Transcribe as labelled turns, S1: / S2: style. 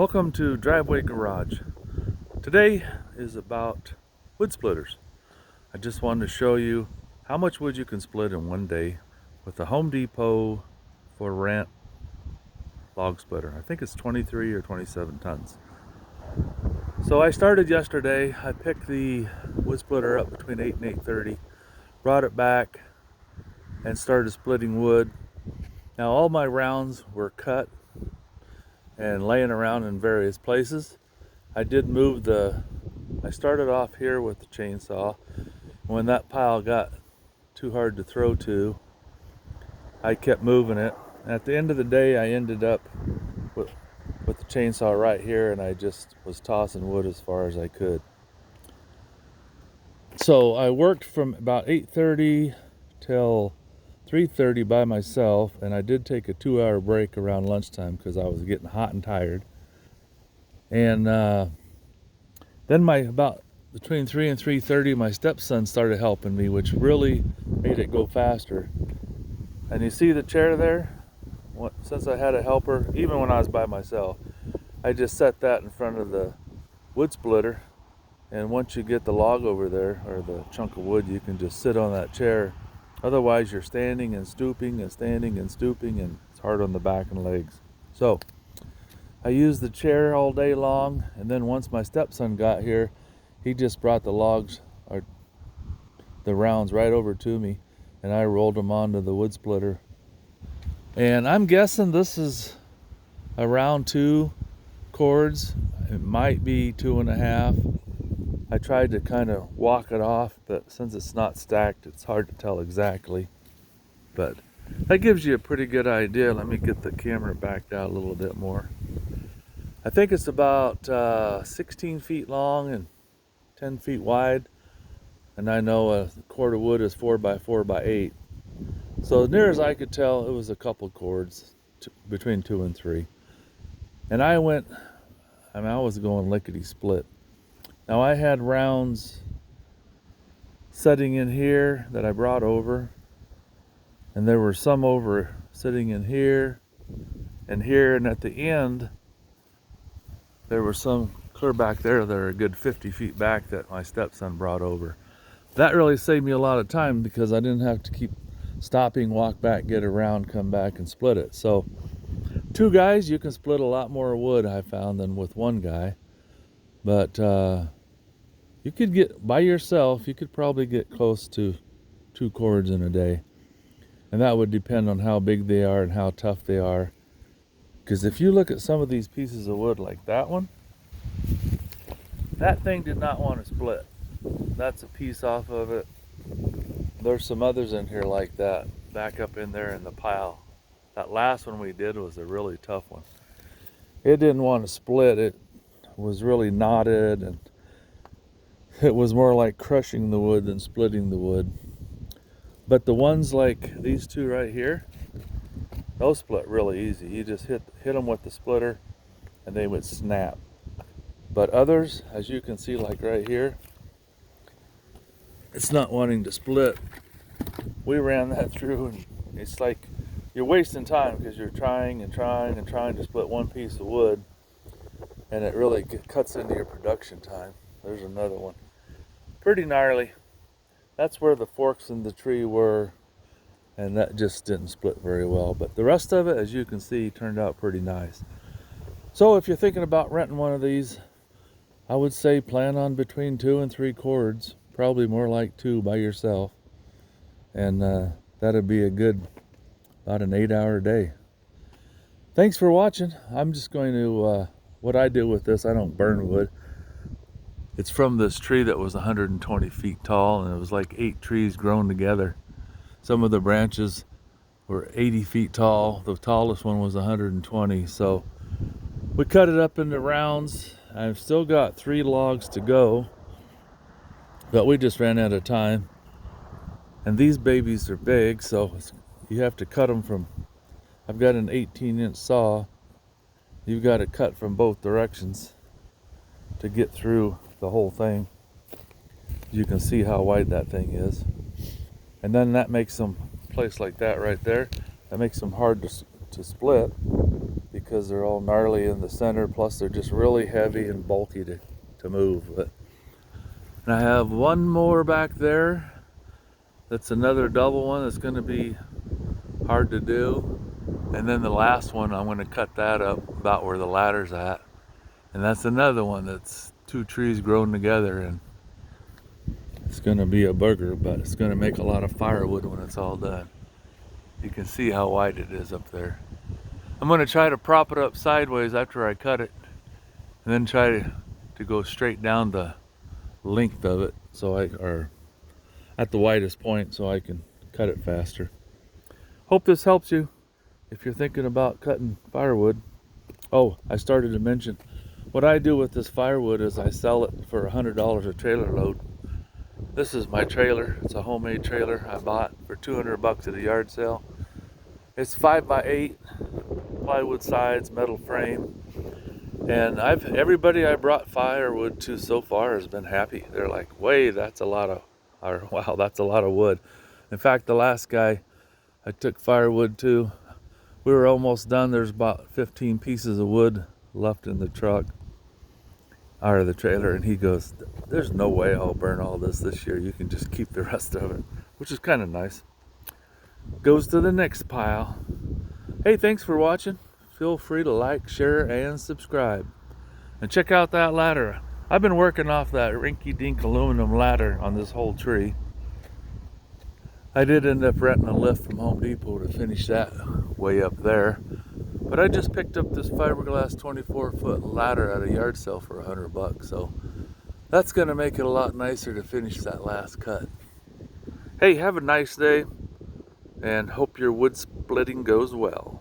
S1: Welcome to Driveway Garage. Today is about wood splitters. I just wanted to show you how much wood you can split in one day with the Home Depot for rent log splitter. I think it's 23 or 27 tons. So I started yesterday. I picked the wood splitter up between 8 and 8:30, brought it back and started splitting wood. Now all my rounds were cut and laying around in various places. I did move I started off here with the chainsaw. When that pile got too hard to throw to, I kept moving it. At the end of the day, I ended up with the chainsaw right here, and I just was tossing wood as far as I could. So I worked from about 8:30 till 3:30 by myself, and I did take a 2-hour break around lunchtime because I was getting hot and tired. And then about between 3 and 3:30, my stepson started helping me, which really made it go faster. And you see the chair there? Since I had a helper, even when I was by myself, I just set that in front of the wood splitter. And once you get the log over there, or the chunk of wood, you can just sit on that chair. Otherwise, you're standing and stooping and standing and stooping, and it's hard on the back and legs. So I used the chair all day long, and then once my stepson got here, he just brought the logs, or the rounds, right over to me, and I rolled them onto the wood splitter. And I'm guessing this is around 2 cords. It might be 2.5. I tried to kind of walk it off, but since it's not stacked, it's hard to tell exactly. But that gives you a pretty good idea. Let me get the camera backed out a little bit more. I think it's about 16 feet long and 10 feet wide. And I know a cord of wood is 4 by 4 by 8. So as near as I could tell, it was a couple cords, between 2 and 3. And I was going lickety split. Now I had rounds setting in here that I brought over, and there were some over sitting in here, and at the end there were some clear back there that are a good 50 feet back that my stepson brought over. That really saved me a lot of time because I didn't have to keep stopping, walk back, get around, come back and split it. So 2 guys, you can split a lot more wood, I found, than with 1 guy. But you could get, by yourself, you could probably get close to 2 cords in a day. And that would depend on how big they are and how tough they are. Because if you look at some of these pieces of wood like that one, that thing did not want to split. That's a piece off of it. There's some others in here like that, back up in there in the pile. That last one we did was a really tough one. It didn't want to split. It was really knotted, and it was more like crushing the wood than splitting the wood. But the ones like these 2 right here, those split really easy. You just hit them with the splitter and they would snap. But others, as you can see, like right here, it's not wanting to split. We ran that through, and it's like you're wasting time because you're trying and trying and trying to split one piece of wood, and it really cuts into your production time. There's another one. Pretty gnarly. That's where the forks in the tree were, and that just didn't split very well. But the rest of it, as you can see, turned out pretty nice. So if you're thinking about renting one of these, I would say plan on between 2 and 3 cords. Probably more like 2 by yourself. And that'd be about an 8-hour day. Thanks for watching. I'm just going to, what I do with this, I don't burn wood. It's from this tree that was 120 feet tall, and it was like 8 trees grown together. Some of the branches were 80 feet tall. The tallest one was 120. So we cut it up into rounds. I've still got 3 logs to go, but we just ran out of time. And these babies are big, so you have to cut them from, I've got an 18-inch saw. You've got to cut from both directions to get through the whole thing. You can see how wide that thing is. And then that makes them, place like that right there, that makes them hard to split, because because they're all gnarly in the center, plus they're just really heavy and bulky to move. But, and I have one more back there. That's another double one that's going to be hard to do. And then the last one, I'm going to cut that up about where the ladder's at. And that's another one that's two trees grown together, and it's going to be a burger, but it's going to make a lot of firewood when it's all done. You can see how wide it is up there. I'm going to try to prop it up sideways after I cut it, and then try to go straight down the length of it, or at the widest point, so I can cut it faster. Hope this helps you if you're thinking about cutting firewood. Oh, I started to mention, what I do with this firewood is I sell it for $100 a trailer load. This is my trailer. It's a homemade trailer I bought for $200 at a yard sale. It's 5x8, plywood sides, metal frame. And everybody I brought firewood to so far has been happy. They're like, wow, that's a lot of wood. In fact, the last guy I took firewood to, we were almost done. There's about 15 pieces of wood left in the truck, out of the trailer, and he goes, there's no way I'll burn all this year. You can just keep the rest of it, which is kind of nice. Goes to the next pile. Hey, thanks for watching. Feel free to like, share, and subscribe. And check out that ladder. I've been working off that rinky-dink aluminum ladder on this whole tree. I did end up renting a lift from Home Depot to finish that way up there. But I just picked up this fiberglass 24-foot ladder at a yard sale for $100, so that's going to make it a lot nicer to finish that last cut. Hey, have a nice day, and hope your wood splitting goes well.